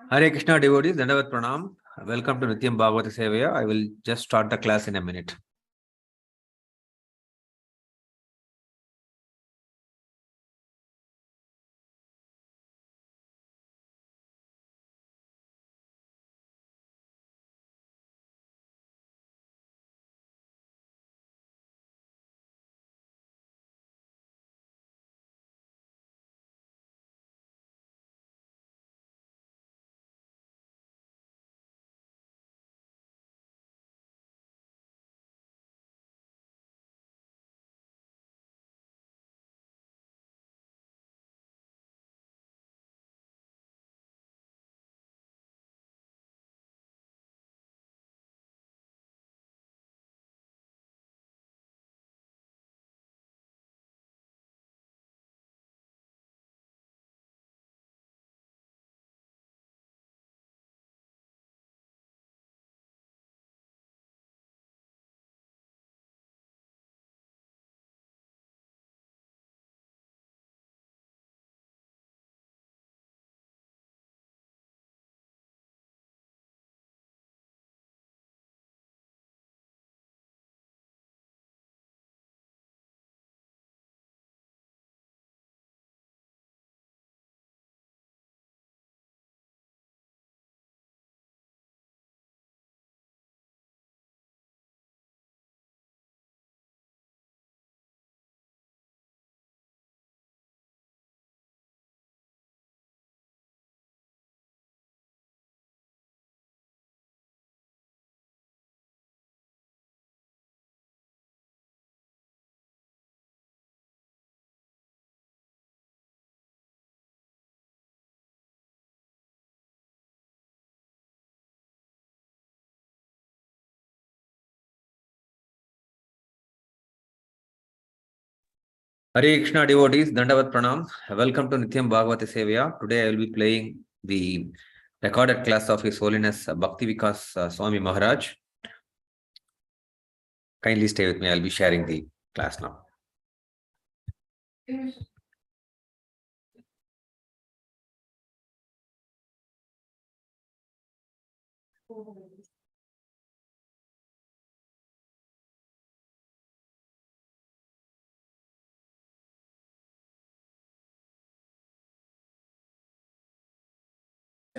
Hare Krishna devotees, Dandavat Pranam. Welcome to Nityam Bhagavata Sevaya. I will just start the class in a minute. Hare Krishna devotees, Dandavat Pranam. Welcome to Nityam Bhagavata Sevaya. Today I will be playing the recorded class of His Holiness Bhakti Vikas Swami Maharaj. Kindly stay with me. I will be sharing the class now.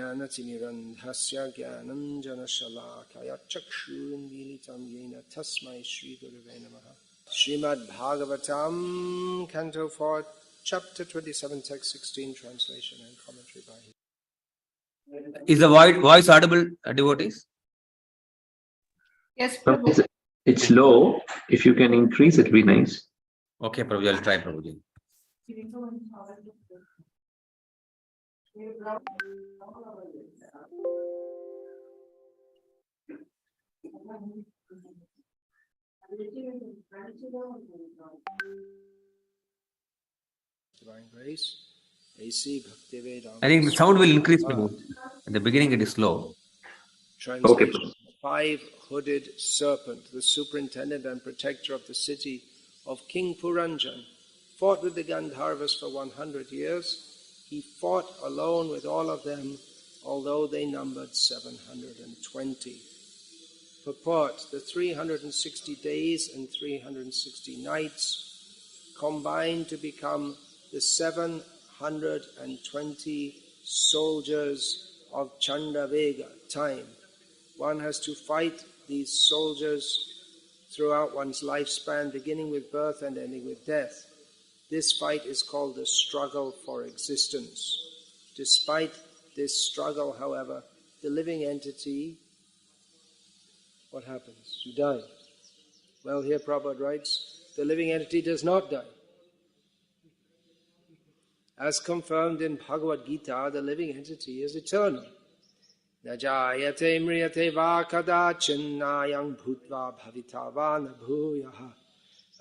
ज्ञानतिमिरन्धस्य ज्ञानञ्जनशलाकया चक्षुरुन्मीलितं येन तस्मै श्रीगुरवे नमः। Srimad-Bhagavatam, Canto 4, Chapter 27, Text 16, Translation and Commentary by him. Is the voice audible, devotees? Yes, Prabhu. It's low. If you can increase it, be nice. Okay, Prabhuji, I'll try, Prabhuji. Divine Grace, A.C. Bhakti Vedanta. I think the sound will increase, Prabhu. At the beginning it is slow. Translation. Okay. Five-hooded serpent, the superintendent and protector of the city of King Puranjan, fought with the Gandharvas for 100 years. He fought alone with all of them, although they numbered 720. Purport: the 360 days and 360 nights combine to become the 720 soldiers of Chandavega, time. One has to fight these soldiers throughout one's lifespan, beginning with birth and ending with death. This fight is called the struggle for existence. Despite this struggle, however, the living entity, what happens? You die. Well, here Prabhupada writes, the living entity does not die. As confirmed in Bhagavad Gita, the living entity is eternal. Najayate mriyate va kadachin nayang bhutva bhavita va na bhuyaha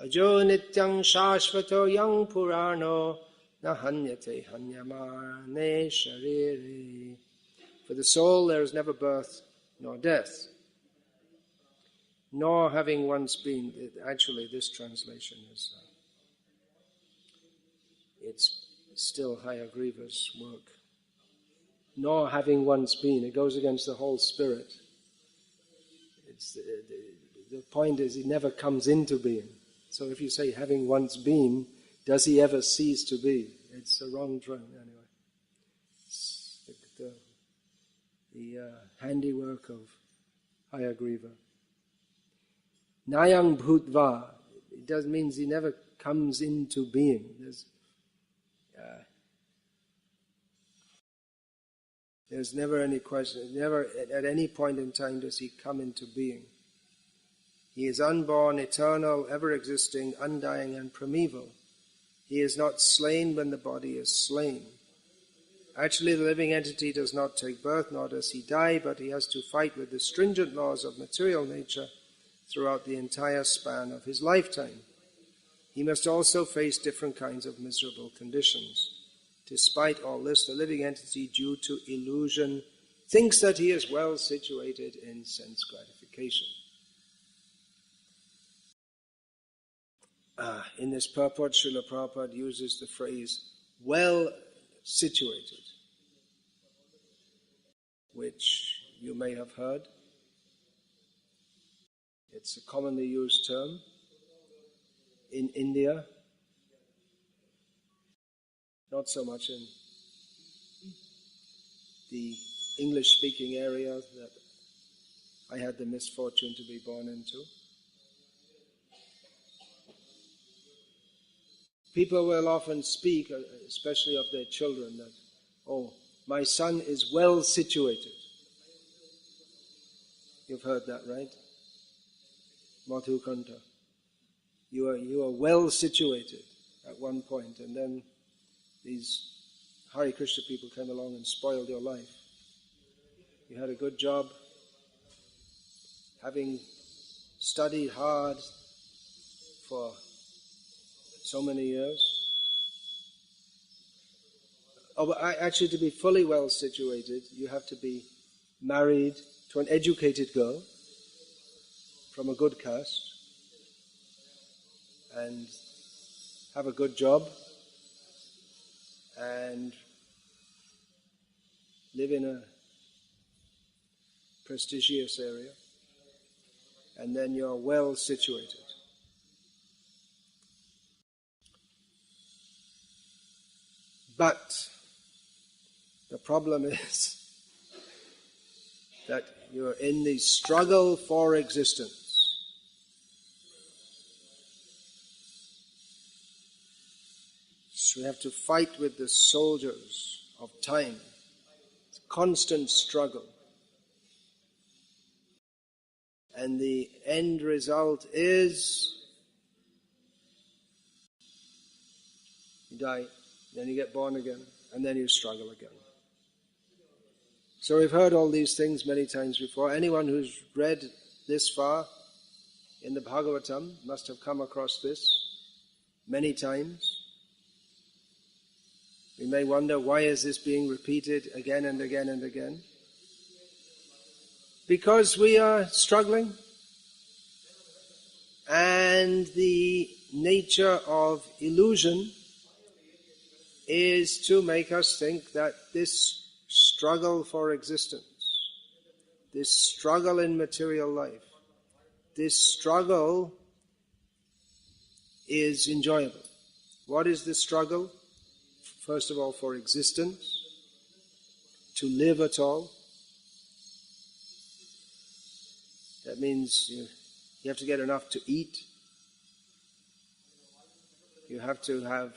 ajo nityang shashvato yang purano na hanyate hanyamane sharire. For the soul there is never birth nor death, nor having once been. Actually, this translation is it's still Hayagriva's work. nor having once been. It goes against the whole spirit. The point is, he never comes into being. So if you say having once been, does he ever cease to be? It's a wrong term anyway. It's the handiwork of Hayagriva. Nayang bhutva, it does means he never comes into being. There's never any question, never at any point in time does he come into being. He is unborn, eternal, ever-existing, undying and primeval. He is not slain when the body is slain. Actually, the living entity does not take birth, nor does he die, but he has to fight with the stringent laws of material nature throughout the entire span of his lifetime. He must also face different kinds of miserable conditions. Despite all this, the living entity, due to illusion, thinks that he is well situated in sense gratification. In this purport, Srila Prabhupada uses the phrase, well situated, which you may have heard. It's a commonly used term in India, not so much in the English-speaking area that I had the misfortune to be born into. People will often speak, especially of their children, that, oh, my son is well situated. You've heard that, right? Madhu Kanta. You are well situated at one point, and then these Hare Krishna people came along and spoiled your life. You had a good job, having studied hard for so many years. Oh, but actually, to be fully well situated, you have to be married to an educated girl from a good caste and have a good job and live in a prestigious area, and then you're well situated. But the problem is that you're in the struggle for existence. So we have to fight with the soldiers of time. It's a constant struggle. And the end result is you die, then you get born again, and then you struggle again. So we've heard all these things many times before. Anyone who's read this far in the Bhagavatam must have come across this many times. We may wonder, why is this being repeated again and again and again? Because we are struggling, and the nature of illusion is to make us think that this struggle for existence, this struggle in material life, this struggle is enjoyable. What is the struggle? First of all, for existence, to live at all. That means you have to get enough to eat. You have to have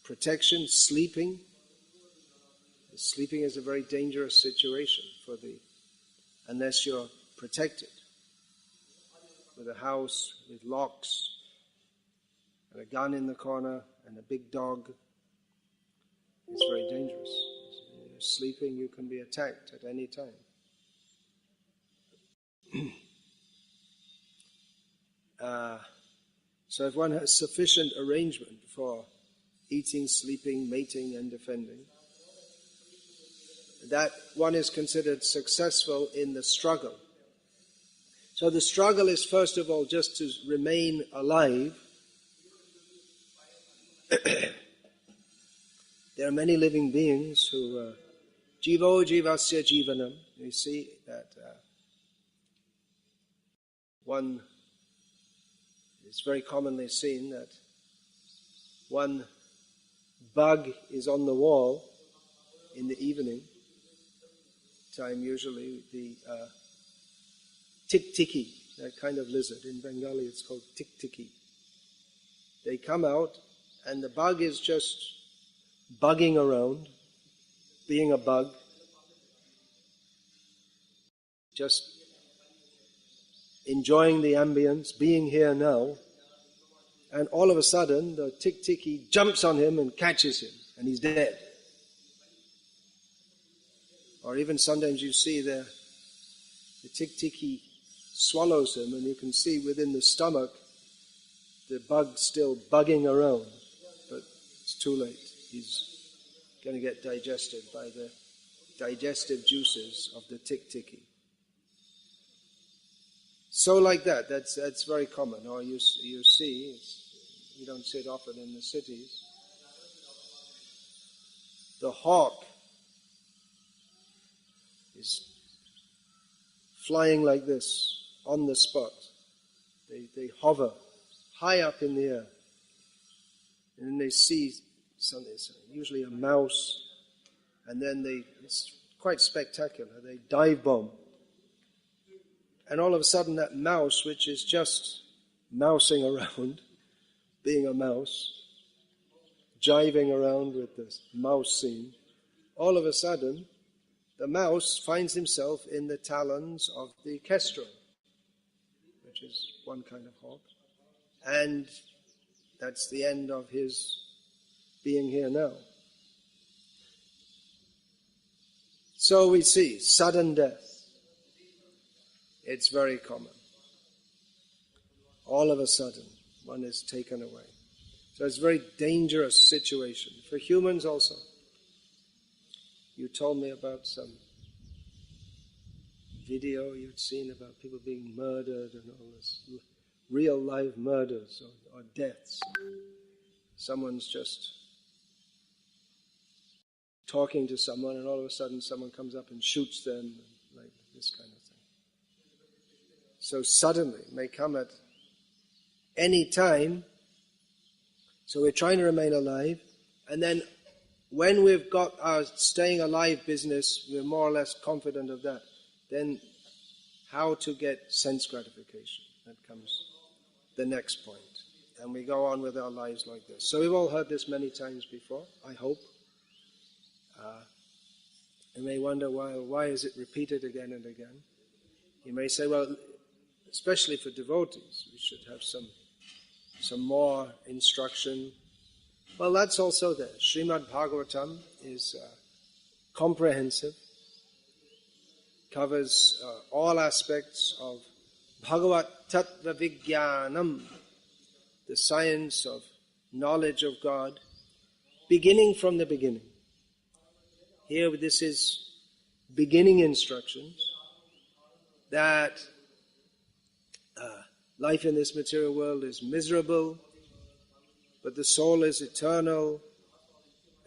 protection, sleeping. Sleeping is a very dangerous situation unless you're protected with a house with locks and a gun in the corner and a big dog. It's very dangerous. When you're sleeping, you can be attacked at any time. So if one has sufficient arrangement for eating, sleeping, mating and defending, that one is considered successful in the struggle. So the struggle is first of all just to remain alive. There are many living beings who Jivo jivasya jivanam. You see that one is very commonly seen that one bug is on the wall in the evening time, usually the tick-ticky, that kind of lizard. In Bengali it's called tick-ticky. They come out and the bug is just bugging around, being a bug, just enjoying the ambience, being here now, and all of a sudden the tick-ticky jumps on him and catches him, and he's dead. Or even sometimes you see the tick-ticky swallows him, and you can see within the stomach the bug still bugging around, but it's too late. He's going to get digested by the digestive juices of the tick-ticky. So like that, that's very common. Or you see, you don't see it often in the cities, the hawk is flying like this on the spot. They hover high up in the air, and then they see something, usually a mouse, and then it's quite spectacular. They dive bomb, and all of a sudden that mouse, which is just mousing around, being a mouse, jiving around with this mouse scene, all of a sudden the mouse finds himself in the talons of the kestrel, which is one kind of hawk, and that's the end of his being here now. So we see sudden death. It's very common. All of a sudden, one is taken away. So it's a very dangerous situation for humans also. You told me about some video you'd seen about people being murdered and all this, real live murders or deaths. Someone's just talking to someone and all of a sudden someone comes up and shoots them, like this kind of thing. So suddenly, it may come at any time. So we're trying to remain alive, and then when we've got our staying alive business, we're more or less confident of that, then how to get sense gratification. That comes the next point. And we go on with our lives like this. So we've all heard this many times before, I hope. You may wonder why is it repeated again and again. You may say, well, especially for devotees, we should have some more instruction. Well, that's also there. Srimad Bhagavatam is comprehensive, covers all aspects of Bhagavat Tattva Vijnanam, the science of knowledge of God, beginning from the beginning. Here this is beginning instructions that life in this material world is miserable, but the soul is eternal.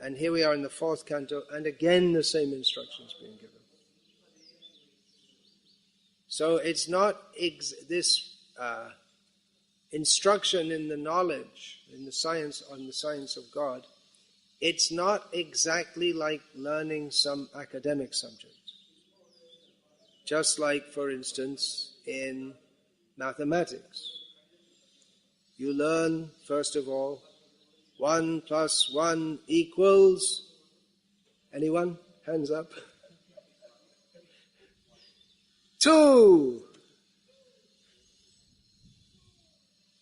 And here we are in the 4th canto, and again the same instructions being given. So it's not this instruction in the knowledge, in the science, on the science of God, it's not exactly like learning some academic subject. Just like, for instance, in mathematics. You learn, first of all, 1 + 1 equals... Anyone? Hands up. 2.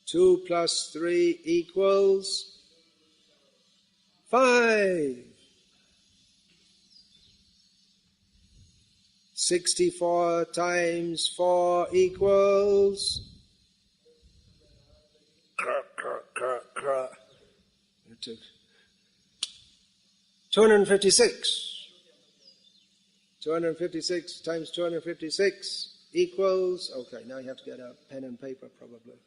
2 + 3 equals 5. 64 times 4 equals... It took 256. 256 times 256 equals... Okay, now you have to get out pen and paper probably.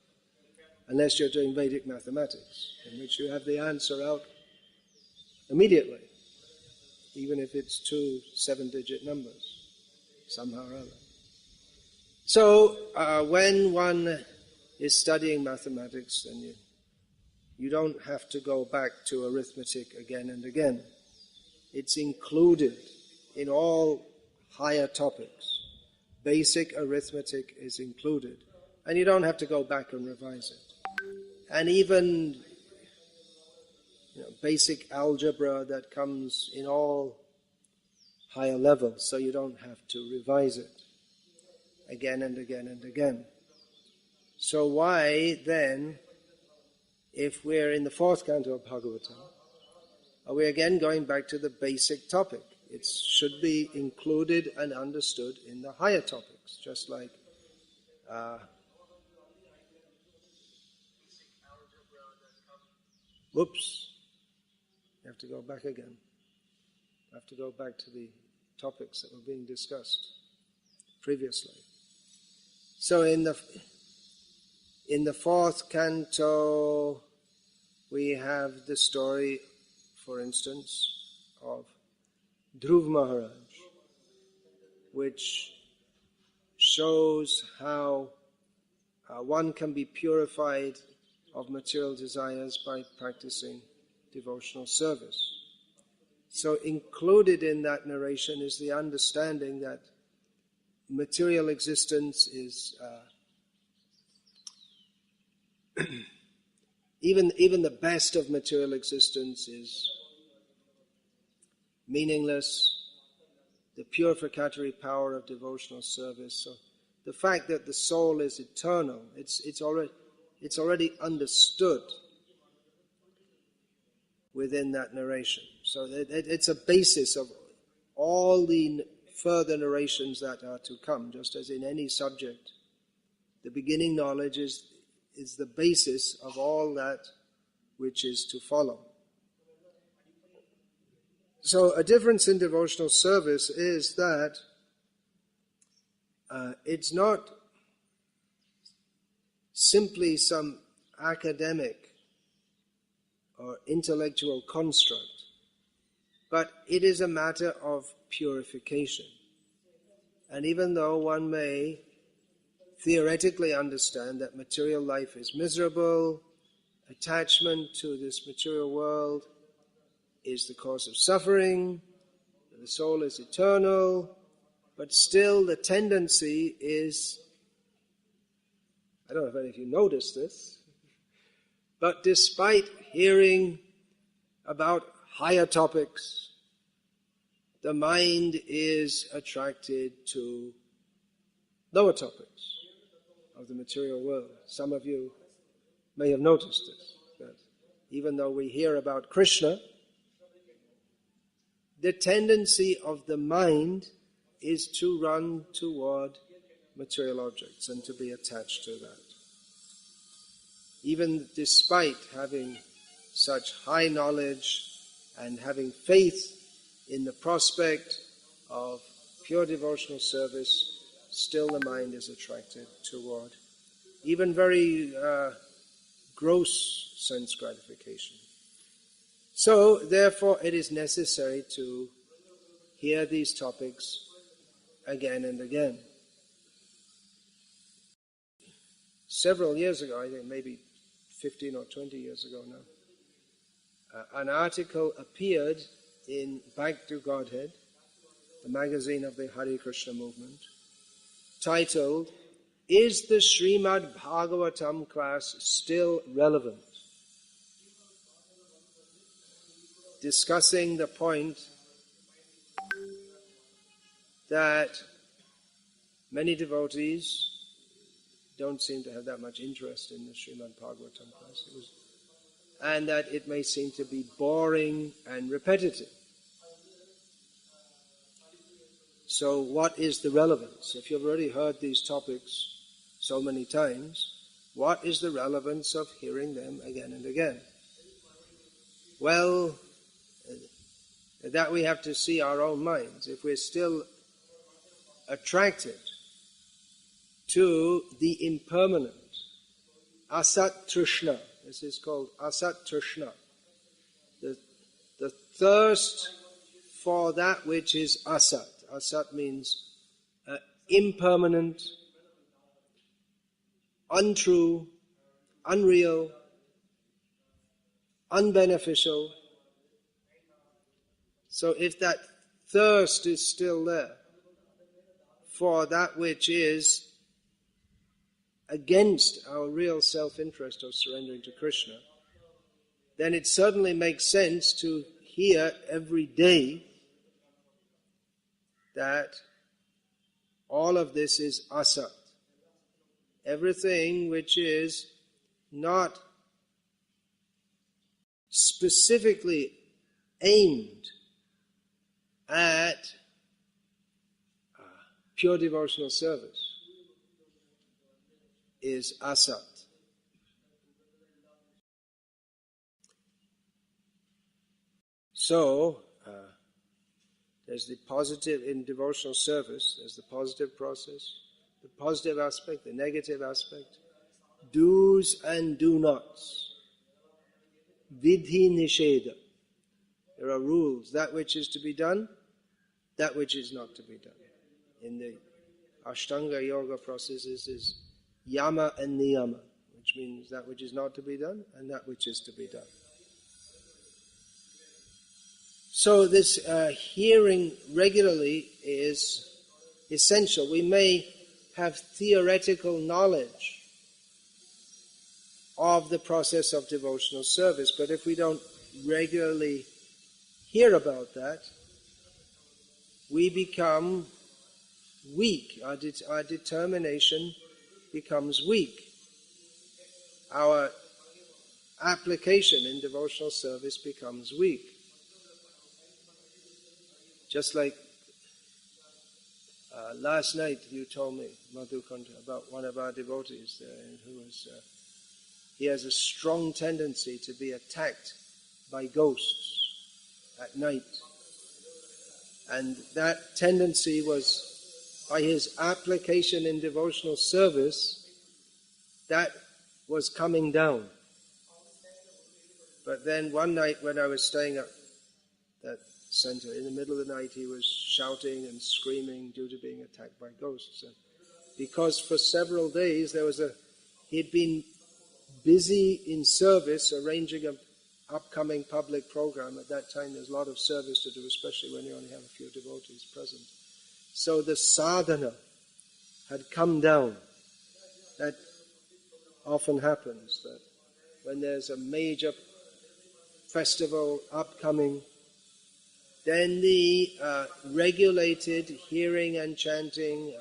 Unless you're doing Vedic mathematics, in which you have the answer out immediately. even if it's 2 7-digit numbers, somehow or other. So when one is studying mathematics, then you don't have to go back to arithmetic again and again. It's included in all higher topics. Basic arithmetic is included, and you don't have to go back and revise it. And even basic algebra that comes in all higher levels, so you don't have to revise it again and again and again. So why then, if we're in the 4th canto of Bhagavata, are we again going back to the basic topic? It should be included and understood in the higher topics, just like whoops, you have to go back again. I have to go back to the topics that were being discussed previously. So in the 4th canto, we have the story, for instance, of Dhruv Maharaj, which shows how one can be purified of material desires by practicing devotional service. So included in that narration is the understanding that material existence is even the best of material existence is meaningless. The purificatory power of devotional service. So the fact that the soul is eternal, it's already understood within that narration. So it's a basis of all the further narrations that are to come, just as in any subject. The beginning knowledge is the basis of all that which is to follow. So a difference in devotional service is that it's not simply some academic or intellectual construct, but it is a matter of purification. And even though one may theoretically understand that material life is miserable, attachment to this material world is the cause of suffering, the soul is eternal, but still the tendency is, I don't know if any of you noticed this, but despite hearing about higher topics, the mind is attracted to lower topics of the material world. Some of you may have noticed this, that even though we hear about Krishna, the tendency of the mind is to run toward material objects and to be attached to that. Even despite having such high knowledge and having faith in the prospect of pure devotional service, still the mind is attracted toward even very gross sense gratification. So, therefore, it is necessary to hear these topics again and again. Several years ago, I think maybe 15 or 20 years ago now, an article appeared in Back to Godhead, the magazine of the Hare Krishna movement, titled, "Is the Srimad Bhagavatam class still relevant?" Discussing the point that many devotees don't seem to have that much interest in the Srimad Bhagavatam class, and that it may seem to be boring and repetitive. So what is the relevance? If you've already heard these topics so many times, what is the relevance of hearing them again and again? Well, that we have to see our own minds. If we're still attracted to the impermanent, asat trishna, this is called asat trishna, the thirst for that which is asat. Asat means impermanent, untrue, unreal, unbeneficial. So if that thirst is still there for that which is against our real self-interest of surrendering to Krishna, then it certainly makes sense to hear every day that all of this is asat. Everything which is not specifically aimed at pure devotional service is asat. So, there's the positive in devotional service, there's the positive process, the positive aspect, the negative aspect, do's and do nots, vidhi nisheda. There are rules, that which is to be done, that which is not to be done. In the Ashtanga yoga processes is yama and niyama, which means that which is not to be done and that which is to be done. So this hearing regularly is essential. We may have theoretical knowledge of the process of devotional service, but if we don't regularly hear about that, we become weak. Our determination becomes weak. Our application in devotional service becomes weak. Just like last night you told me, Madhukanta, about one of our devotees who was, he has a strong tendency to be attacked by ghosts at night. And that tendency was, by his application in devotional service, that was coming down. But then one night when I was staying at that center, in the middle of the night he was shouting and screaming due to being attacked by ghosts. And because for several days he'd been busy in service, arranging an upcoming public program. At that time there's a lot of service to do, especially when you only have a few devotees present. So the sadhana had come down. That often happens, that when there's a major festival upcoming, then the regulated hearing and chanting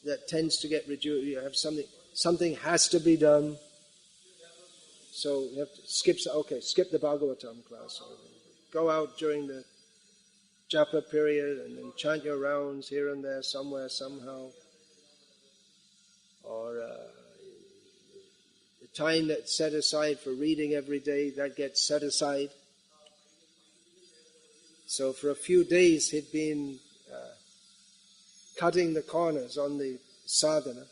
that tends to get reduced. You have something has to be done. So you have to skip the Bhagavatam class, or go out during the japa period and then chant your rounds here and there, somewhere, somehow. Or the time that's set aside for reading every day, that gets set aside. So for a few days he'd been cutting the corners on the sadhana,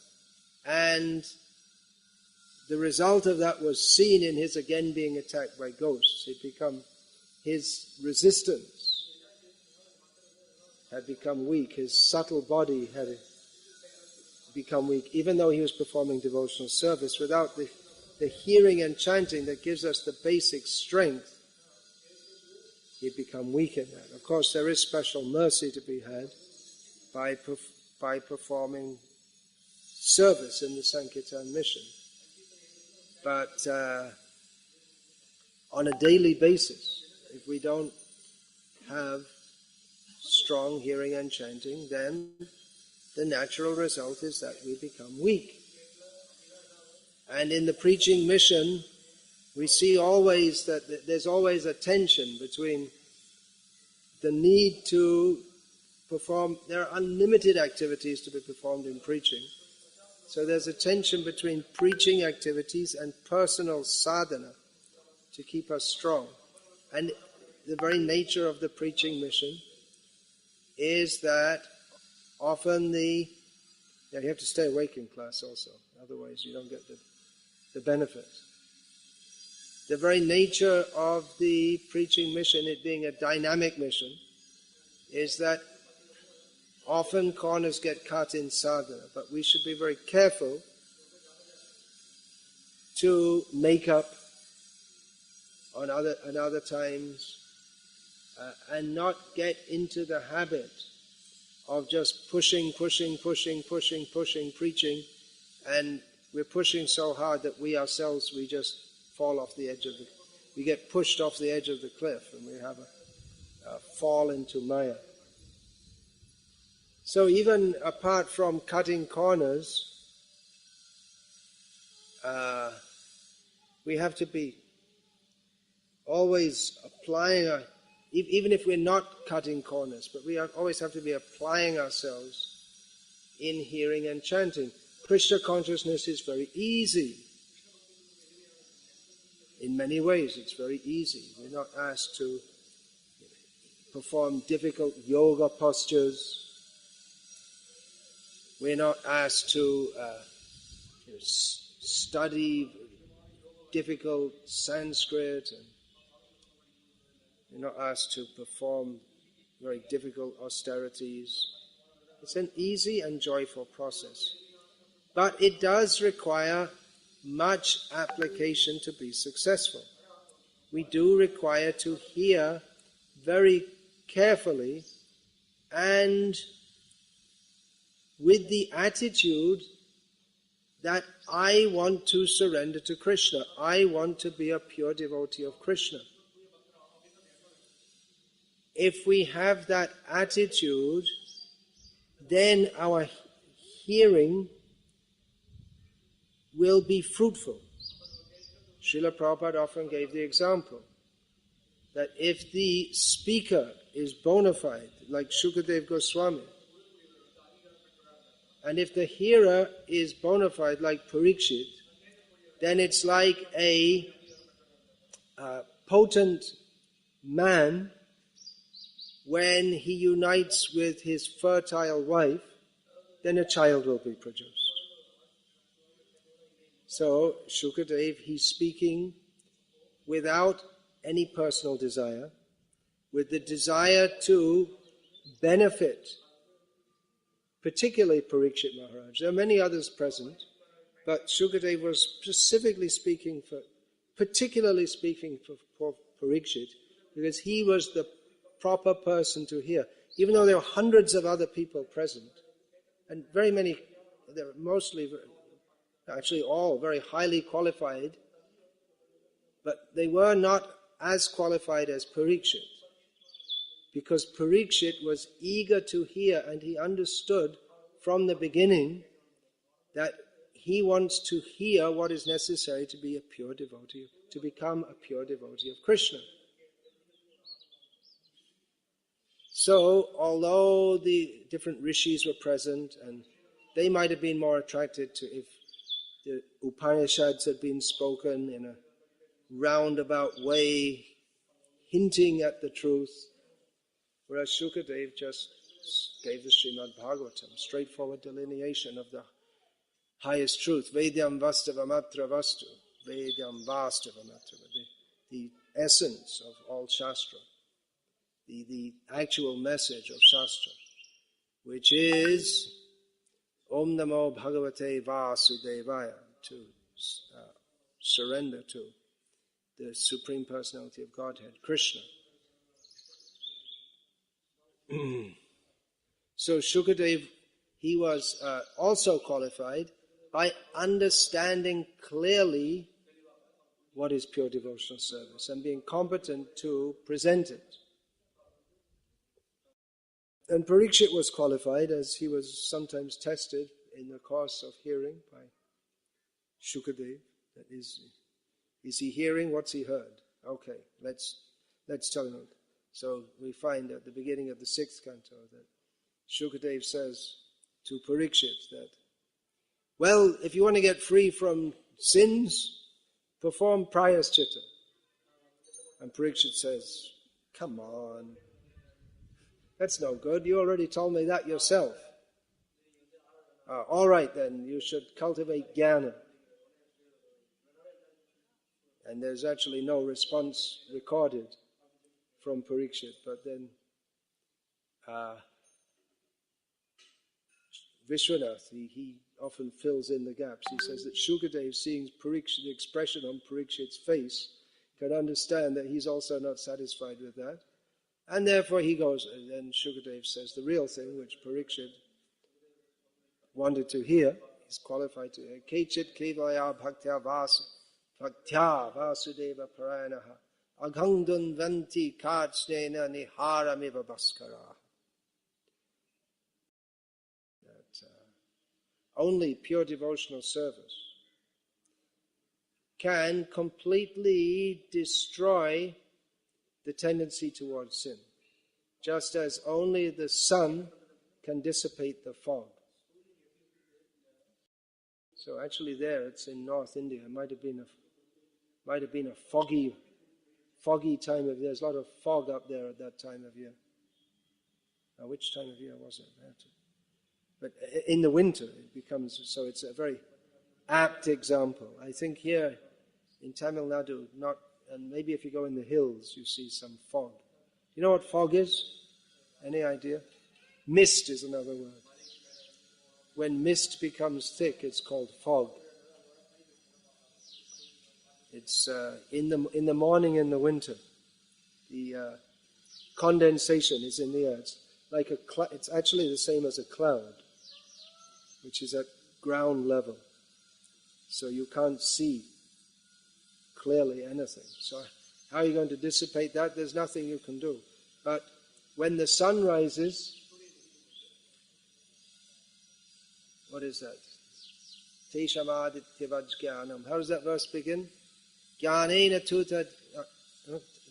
and the result of that was seen in his again being attacked by ghosts. His resistance had become weak, his subtle body had become weak, even though he was performing devotional service. Without the hearing and chanting that gives us the basic strength, he'd become weak in that. Of course, there is special mercy to be had by performing service in the Sankirtan mission. But on a daily basis, if we don't have strong hearing and chanting, then the natural result is that we become weak. And in the preaching mission, we see always that there's always a tension between the need to perform. There are unlimited activities to be performed in preaching. So there's a tension between preaching activities and personal sadhana to keep us strong. And the very nature of the preaching mission is that often you have to stay awake in class also, otherwise you don't get the benefits. The very nature of the preaching mission, it being a dynamic mission, is that often corners get cut in sadhana, but we should be very careful to make up on other times and not get into the habit of just pushing, preaching, and we're pushing so hard that we ourselves, we just fall off the edge of we get pushed off the edge of the cliff and we have a fall into Maya. So even apart from cutting corners, we have to be always applying, even if we're not cutting corners, but we always have to be applying ourselves in hearing and chanting. Krishna consciousness is very easy. In many ways, it's very easy. We're not asked to perform difficult yoga postures. We're not asked to study difficult Sanskrit, and we're not asked to perform very difficult austerities. It's an easy and joyful process. But it does require much application to be successful. We do require to hear very carefully and with the attitude that I want to surrender to Krishna. I want to be a pure devotee of Krishna. If we have that attitude, then our hearing will be fruitful. Srila Prabhupada often gave the example that if the speaker is bona fide, like Shukadev Goswami, and if the hearer is bona fide, like Parikshit, then it's like a potent man when he unites with his fertile wife, then a child will be produced. So Shukadev, he's speaking without any personal desire, with the desire to benefit, particularly Parikshit Maharaj. There are many others present, but Shukadev was particularly speaking for Parikshit, because he was the proper person to hear. Even though there were hundreds of other people present, and very many, they were mostly, actually all very highly qualified, but they were not as qualified as Parikshit, because Parikshit was eager to hear, and he understood from the beginning that he wants to hear what is necessary to be a pure devotee, to become a pure devotee of Krishna. So, although the different rishis were present, and they might have been more attracted to if the Upanishads had been spoken in a roundabout way, hinting at the truth, whereas Shukadev just gave the Srimad Bhagavatam, straightforward delineation of the highest truth. Vedyam vastavamatra vastu, Vedyam vastavamatra, the essence of all Shastra, the actual message of Shastra, which is Om Namo Bhagavate Vasudevaya, to surrender to the Supreme Personality of Godhead, Krishna. So Shukadev, he was also qualified by understanding clearly what is pure devotional service and being competent to present it. And Parikshit was qualified, as he was sometimes tested in the course of hearing by Shukadev. That is he hearing? What's he heard? Okay, let's tell him. So we find at the beginning of the 6th canto that Shukadev says to Parikshit that, well, if you want to get free from sins, perform prayaschitta. And Parikshit says, come on, that's no good. You already told me that yourself. All right then, you should cultivate jnana. And there's actually no response recorded from Parikshit, but then Vishwanath, he often fills in the gaps. He says that Shukadev, seeing the expression on Parikshit's face, can understand that he's also not satisfied with that. And therefore he goes, and then Shukadev says the real thing, which Parikshit wanted to hear, he's qualified to hear. Kechit kevaya bhaktya vasudeva parayanaha aghangdun vanti kachnena niharamiva bhaskara. That only pure devotional service can completely destroy the tendency towards sin, just as only the sun can dissipate the fog. So actually there, it's in North India. It might have been a foggy time of year. There's a lot of fog up there at that time of year. Now, which time of year was it? But in the winter, it becomes, so it's a very apt example. I think here in Tamil Nadu, and maybe if you go in the hills, you see some fog. You know what fog is? Any idea? Mist is another word. When mist becomes thick, it's called fog. It's in the morning in the winter. The condensation is in the air. It's actually the same as a cloud, which is at ground level. So you can't see clearly anything. So how are you going to dissipate that? There's nothing you can do. But when the sun rises, what is that? Tesham adityavaj jnanam. How does that verse begin? Jnanena tu tad.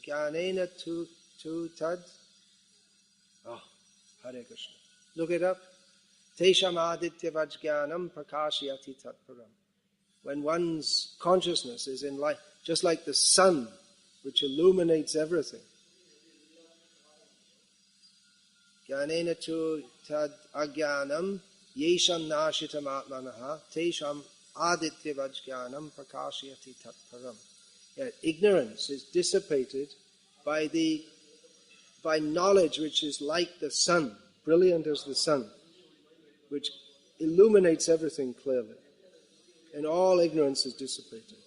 Jnanena tu tad. Oh, Hare Krishna. Look it up. Tesham adityavaj jnanam prakashyati tatparam. When one's consciousness is in light, just like the sun, which illuminates everything. Jnanena tu tad ajnanam yesham nashitam atmanaha tesham adityavaj jnanam prakashyati tatparam. Ignorance is dissipated by knowledge which is like the sun, brilliant as the sun, which illuminates everything clearly. And all ignorance is dissipated.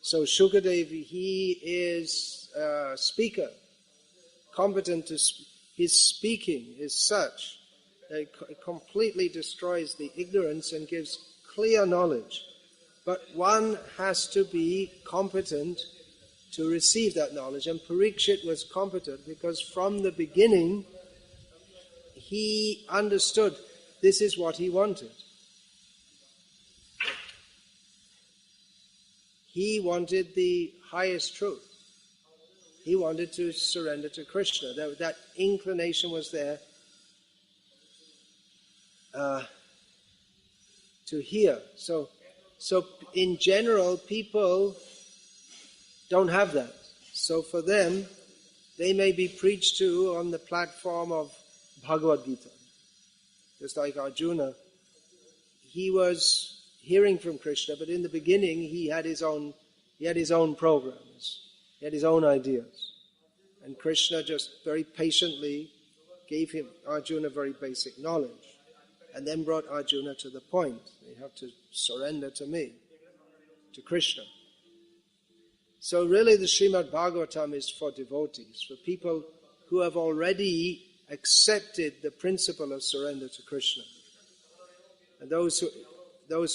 So Shukadev, he is a speaker, competent to his speaking is such that it completely destroys the ignorance and gives clear knowledge. But one has to be competent to receive that knowledge. And Parikshit was competent because from the beginning he understood this is what he wanted. He wanted the highest truth. He wanted to surrender to Krishna. That inclination was there to hear. So in general, people don't have that. So for them, they may be preached to on the platform of Bhagavata. Just like Arjuna, he was hearing from Krishna, but in the beginning he had his own programs, he had his own ideas. And Krishna just very patiently gave him Arjuna very basic knowledge, and then brought Arjuna to the point. You have to surrender to me, to Krishna. So really the Srimad Bhagavatam is for devotees, for people who have already accepted the principle of surrender to Krishna. And those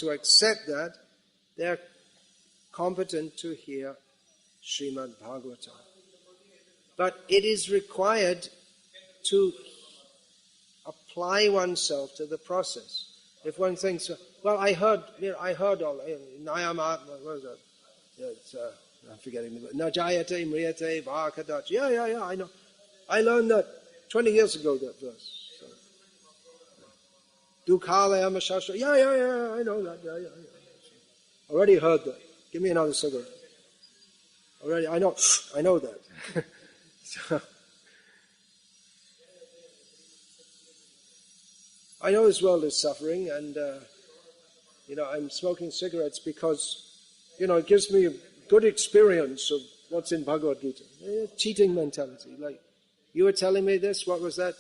who accept that, they're competent to hear Srimad Bhagavatam. But it is required to apply oneself to the process. If one thinks, well, I heard all, Nityam, what is that? Yeah, I'm forgetting the word. Najayate, Mriyate, Vakadach. Yeah, I know. I learned that 20 years ago, that verse. Dukkale Amashastra. Yeah, I know that. Yeah. Already heard that. Give me another cigarette. Already, I know that. So, I know this world is suffering, and I'm smoking cigarettes because, it gives me a good experience of what's in Bhagavad Gita. Cheating mentality. Like, you were telling me this. What was that?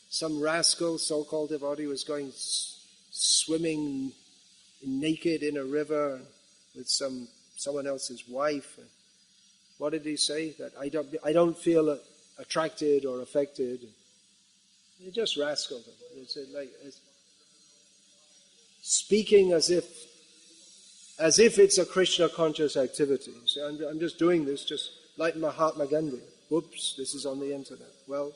some rascal, so-called devotee, was going swimming naked in a river with someone else's wife. What did he say? That I don't feel attracted or affected. He just rascaled him. He said, like, speaking as if it's a Krishna conscious activity. So I'm just doing this, just like Mahatma Gandhi. Whoops, this is on the internet. Well,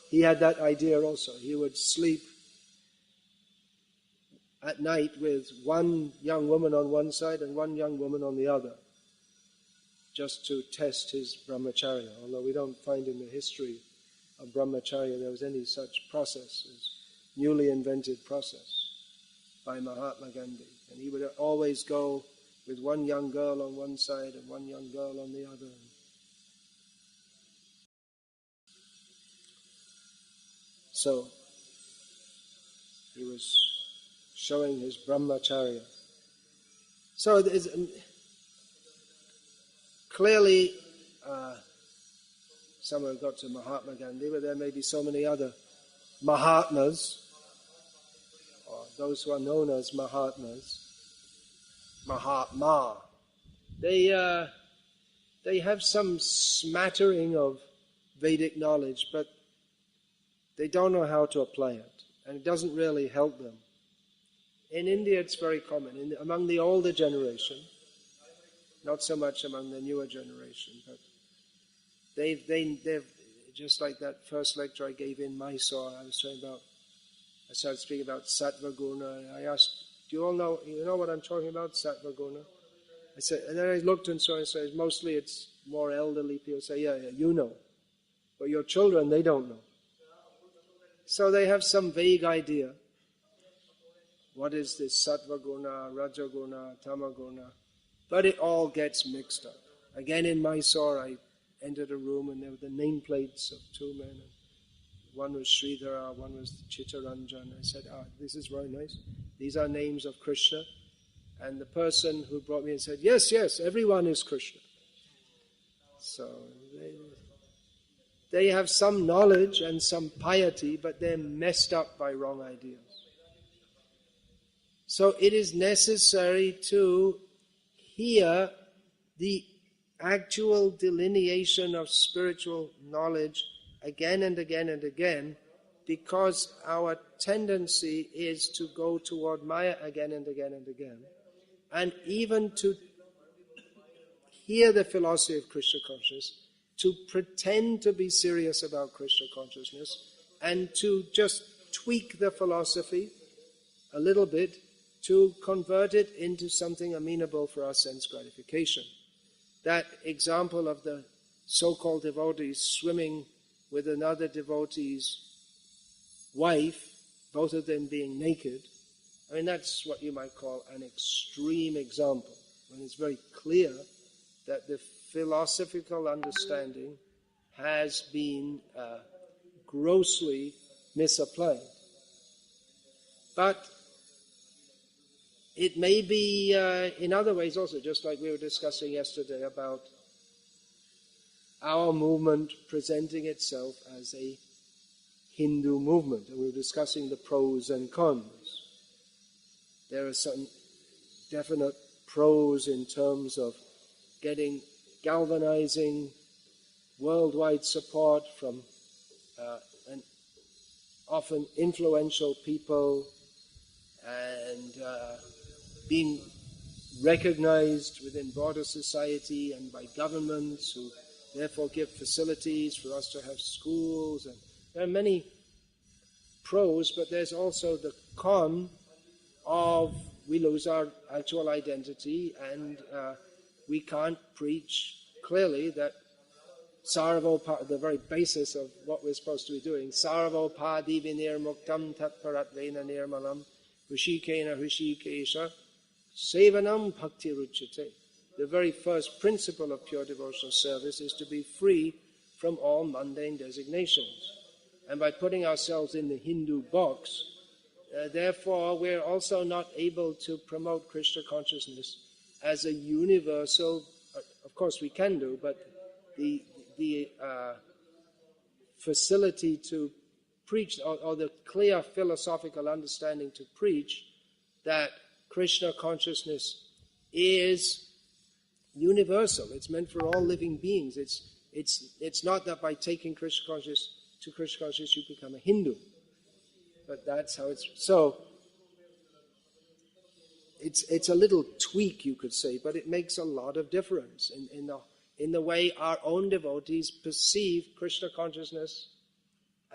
he had that idea also. He would sleep at night with one young woman on one side and one young woman on the other, just to test his brahmacharya. Although we don't find in the history of brahmacharya there was any such process, as newly invented process by Mahatma Gandhi. And he would always go with one young girl on one side and one young girl on the other. So he was showing his brahmacharya. So there's, clearly, some have got to Mahatma Gandhi, but there may be so many other Mahatmas, or those who are known as Mahatmas, Mahatma. They have some smattering of Vedic knowledge, but they don't know how to apply it, and it doesn't really help them. In India, it's very common. Among the older generation, not so much among the newer generation, but they've just like that first lecture I gave in Mysore. I started speaking about Sattva Guna. I asked, "Do you all know? You know what I'm talking about, Sattva Guna?" I said, and then I looked and saw. I said, mostly it's more elderly people say, "Yeah, you know," but your children, they don't know. So they have some vague idea. What is this Sattva Guna, Raja Guna, Tama Guna? But it all gets mixed up. Again in Mysore, I entered a room and there were the nameplates of two men. One was Sridhara, one was Chittaranjan. I said, this is very nice. These are names of Krishna. And the person who brought me in said, yes, everyone is Krishna. So they have some knowledge and some piety, but they're messed up by wrong ideas. So it is necessary to hear the actual delineation of spiritual knowledge again and again and again, because our tendency is to go toward Maya again and again and again, and even to hear the philosophy of Krishna consciousness, to pretend to be serious about Krishna consciousness, and to just tweak the philosophy a little bit to convert it into something amenable for our sense gratification. That example of the so-called devotees swimming with another devotee's wife, both of them being naked, I mean, that's what you might call an extreme example, when it's very clear that the philosophical understanding has been grossly misapplied. But it may be in other ways also, just like we were discussing yesterday about our movement presenting itself as a Hindu movement, and we were discussing the pros and cons. There are some definite pros in terms of galvanizing worldwide support from and often influential people, and being recognized within broader society and by governments who therefore give facilities for us to have schools. And there are many pros, but there's also the con of we lose our actual identity, and we can't preach clearly that the very basis of what we're supposed to be doing, sarvopadi vinirmuktam tatparatvena nirmalam hushikena hushikesha sevanam bhakti ruchyate. The very first principle of pure devotional service is to be free from all mundane designations. And by putting ourselves in the Hindu box, therefore we're also not able to promote Krishna consciousness as a universal, of course we can do, but the facility to preach, or the clear philosophical understanding to preach that Krishna consciousness is universal. It's meant for all living beings. It's not that by taking Krishna consciousness you become a Hindu. But that's how it's... So, it's a little tweak, you could say, but it makes a lot of difference in the way our own devotees perceive Krishna consciousness,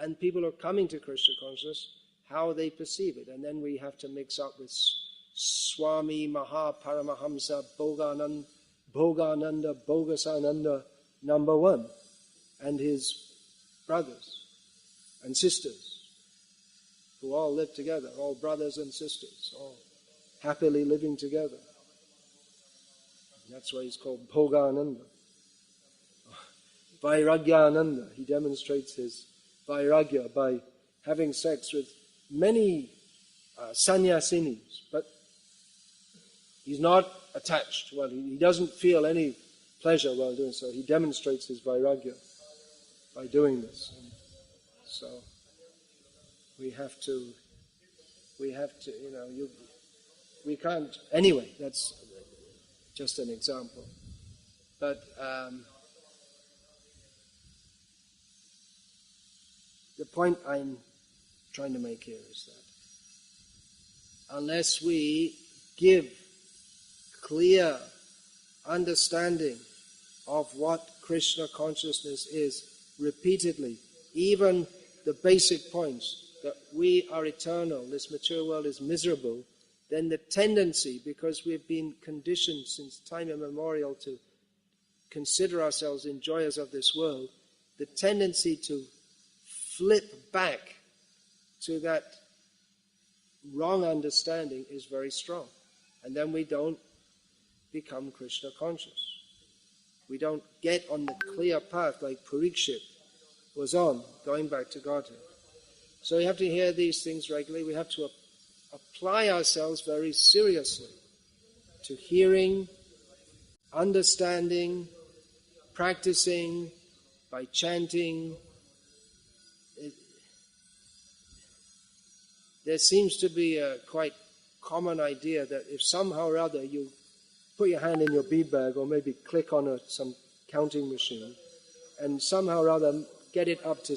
and people who are coming to Krishna consciousness, how they perceive it. And then we have to mix up with Swami, Mahaparamahamsa, Bhogananda, Bogasananda, number one, and his brothers and sisters, who all live together, all brothers and sisters, all happily living together. And that's why he's called Bhogananda. Vairagyananda, he demonstrates his vairagya by having sex with many sannyasinis, but he's not attached. Well, he doesn't feel any pleasure while doing so. He demonstrates his vairagya by doing this. And so we have to, we can't, anyway, that's just an example. But the point I'm trying to make here is that unless we give clear understanding of what Krishna consciousness is repeatedly, even the basic points that we are eternal, this material world is miserable, then the tendency, because we've been conditioned since time immemorial to consider ourselves enjoyers of this world, the tendency to flip back to that wrong understanding is very strong. And then we don't become Krishna conscious. We don't get on the clear path like Parikshit was on, going back to Godhead. So we have to hear these things regularly. We have to apply ourselves very seriously to hearing, understanding, practicing, by chanting. There seems to be a quite common idea that if somehow or other you put your hand in your bead bag or maybe click on some counting machine and somehow or other get it up to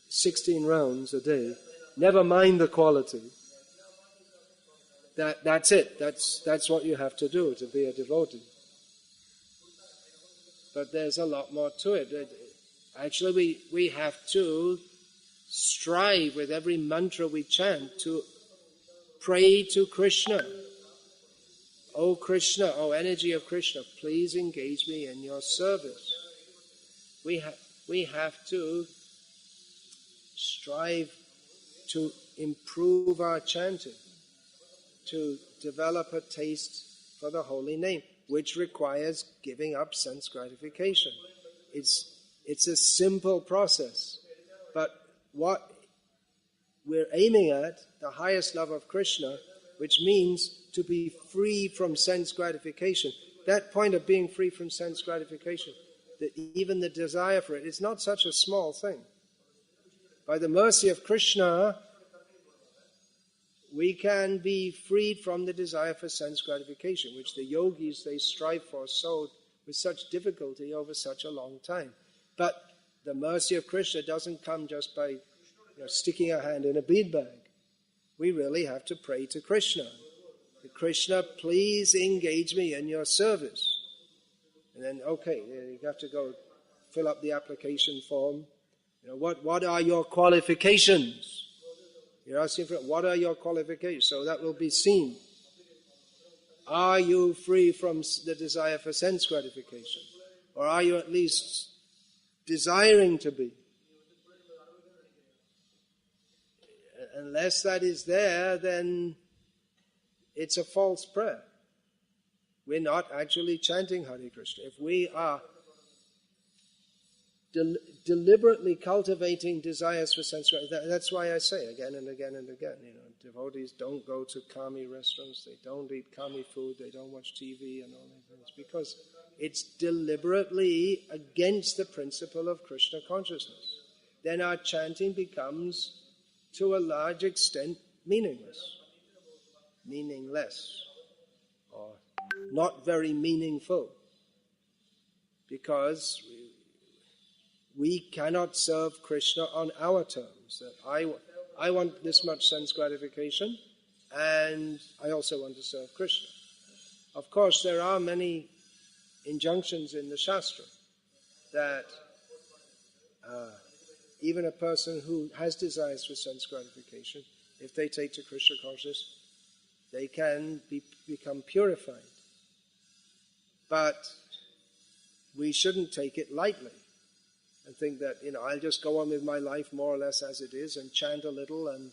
16 rounds a day, never mind the quality, that's it. That's what you have to do to be a devotee. But there's a lot more to it. Actually, we have to strive with every mantra we chant to pray to Krishna. O Krishna, O energy of Krishna, please engage me in your service. We have to strive to improve our chanting, to develop a taste for the holy name, which requires giving up sense gratification. It's a simple process, but what we're aiming at, the highest love of Krishna, which means to be free from sense gratification. That point of being free from sense gratification, even the desire for it, is not such a small thing. By the mercy of Krishna, we can be freed from the desire for sense gratification, which the yogis, they strive for with such difficulty over such a long time. But the mercy of Krishna doesn't come just by sticking a hand in a bead bag. We really have to pray to Krishna. Krishna, please engage me in your service. And then, okay, you have to go fill up the application form. What are your qualifications? You're asking for what are your qualifications? So that will be seen. Are you free from the desire for sense gratification? Or are you at least desiring to be? Unless that is there, then it's a false prayer. We're not actually chanting Hare Krishna. If we are deliberately cultivating desires for sense gratification, that's why I say again and again and again, devotees don't go to kami restaurants, they don't eat kami food, they don't watch TV and all these things, because it's deliberately against the principle of Krishna consciousness. then our chanting becomes, to a large extent, meaningless, or not very meaningful, because we cannot serve Krishna on our terms. That I want this much sense gratification, and I also want to serve Krishna. Of course, there are many injunctions in the Shastra that even a person who has desires for sense gratification, if they take to Krishna consciousness, they can become purified. But we shouldn't take it lightly and think that, I'll just go on with my life more or less as it is and chant a little and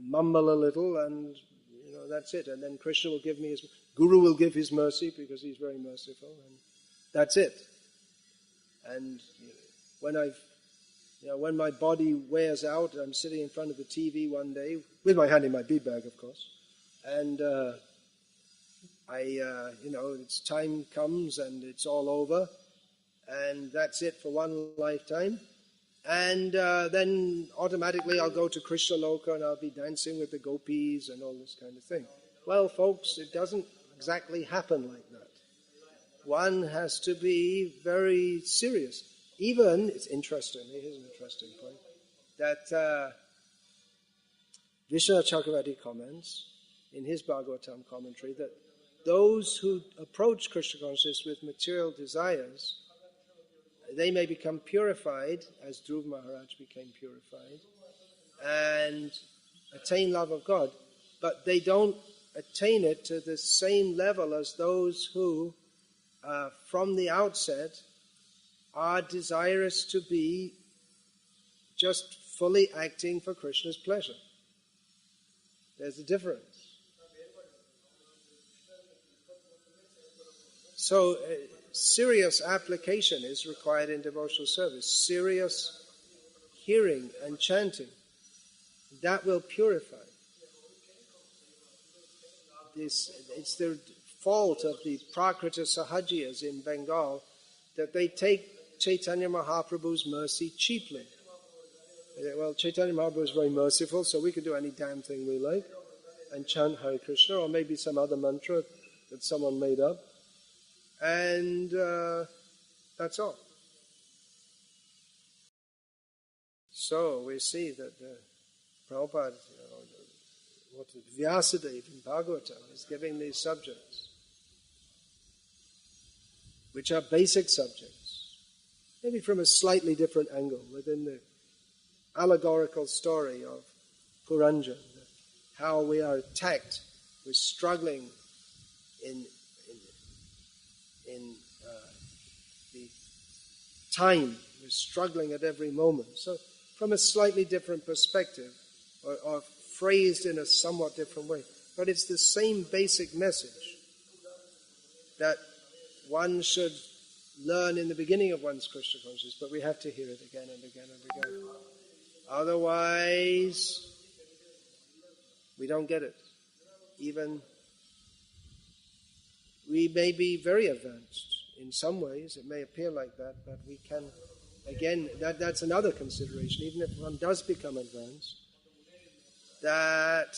mumble a little and, that's it. And then Krishna will give me his, Guru will give his mercy because he's very merciful, and that's it. And when my body wears out, I'm sitting in front of the TV one day, with my hand in my bead bag, of course, and it's time comes and it's all over, and that's it for one lifetime. And then automatically I'll go to Krishna Loka and I'll be dancing with the gopis and all this kind of thing. Well, folks, it doesn't exactly happen like that. One has to be very serious. Even, it's interesting, here's an interesting point, that Vishnu Chakravarti comments in his Bhagavatam commentary that those who approach Krishna consciousness with material desires, they may become purified, as Dhruva Maharaj became purified, and attain love of God, but they don't attain it to the same level as those who, from the outset, are desirous to be just fully acting for Krishna's pleasure. There's a difference. So, serious application is required in devotional service. Serious hearing and chanting. That will purify. It's the fault of the Prakrita Sahajiyas in Bengal that they take Chaitanya Mahaprabhu's mercy cheaply. Well, Chaitanya Mahaprabhu is very merciful, so we can do any damn thing we like and chant Hare Krishna, or maybe some other mantra that someone made up. And that's all. So we see that Prabhupada, what Vyasadeva in Bhagavata is giving these subjects, which are basic subjects, maybe from a slightly different angle within the allegorical story of Puranjan, how we are attacked, we're struggling in the time, we're struggling at every moment. So from a slightly different perspective, or phrased in a somewhat different way, but it's the same basic message that one should learn in the beginning of one's Krishna consciousness, but we have to hear it again and again and again. Otherwise, we don't get it. Even we may be very advanced in some ways, it may appear like that, but we can, again, that's another consideration, even if one does become advanced, that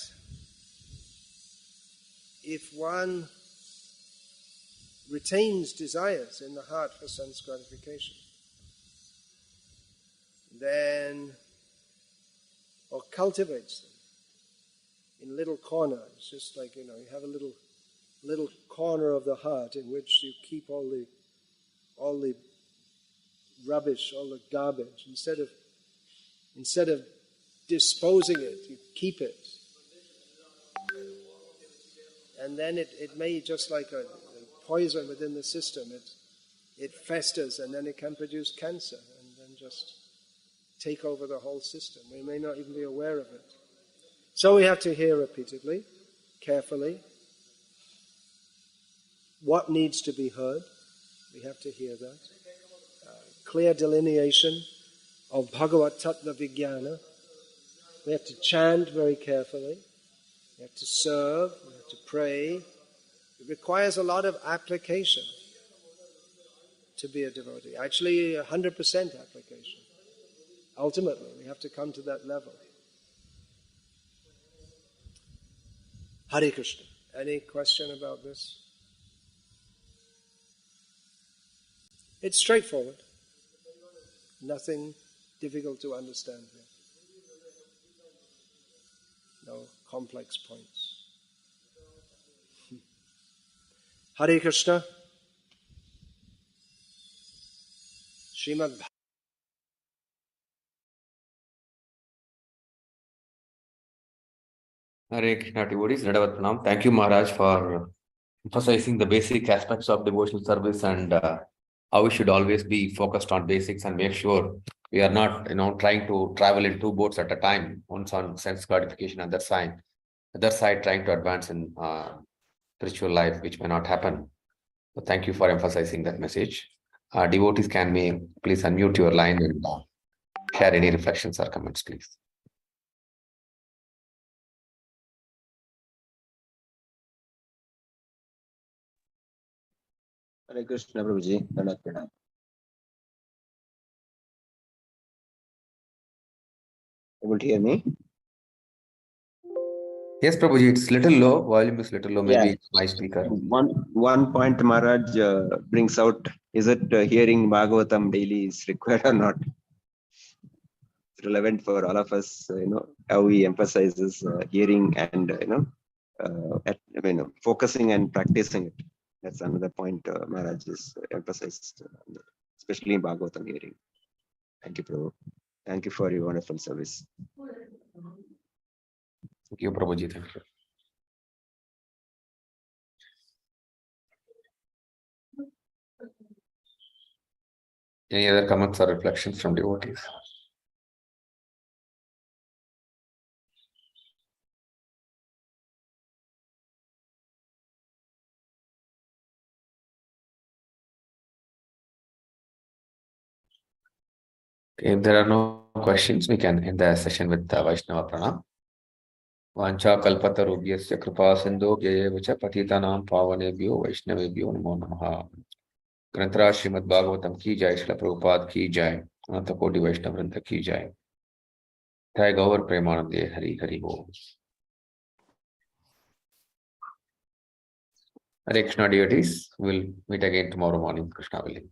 if one retains desires in the heart for sense gratification, then, or cultivates them in little corners, just like, you have a little corner of the heart in which you keep all the rubbish, all the garbage. Instead of disposing it, you keep it. And then it may, just like a poison within the system, it festers and then it can produce cancer and then just take over the whole system. We may not even be aware of it. So we have to hear repeatedly, carefully, what needs to be heard. We have to hear that. Clear delineation of Bhagavat Tattva Vijnana. We have to chant very carefully. We have to serve. We have to pray. It requires a lot of application to be a devotee. Actually, 100% application. Ultimately, we have to come to that level. Hare Krishna. Any question about this? It's straightforward. Nothing difficult to understand here. No complex points. Hare Krishna. Srimad Hare Krishna devotees, Dandavat Pranam. Thank you, Maharaj, for emphasizing the basic aspects of devotional service and how we should always be focused on basics and make sure we are not, trying to travel in two boats at a time. One's on sense gratification, other side trying to advance in spiritual life, which may not happen. So thank you for emphasizing that message. Devotees, please unmute your line and share any reflections or comments, please. Hare Krishna, Prabhuji. Dandavat Pranam. Able to hear me? Yes, Prabhuji, it's little low. Volume is little low. Maybe Yeah. it's my speaker. One point Maharaj brings out, is it hearing Bhagavatam daily is required or not? It's relevant for all of us, how he emphasizes hearing and, focusing and practicing it. That's another point Maharaj is emphasized, especially in Bhagavatam hearing. Thank you, Prabhu. Thank you for your wonderful service. Thank you, Prabhuji. Thank you. Any other comments or reflections from devotees? If there are no questions, we can end the session with Vaishnava Pranam. Vancha kalpatarubhyasya kripa sindho jayeva cha patitanam pavanebhyo vaishnavebhyo namo namaha. Granthra Srimad Bhagavatam ki jai, Srila Prabhupada ki jai, Ananta Koti Vaishnava Vrinda ki jai. Jai Gaur Premanande, Hari Hari Bol. Hare Krishna devotees, we'll meet again tomorrow morning, Krishna willing.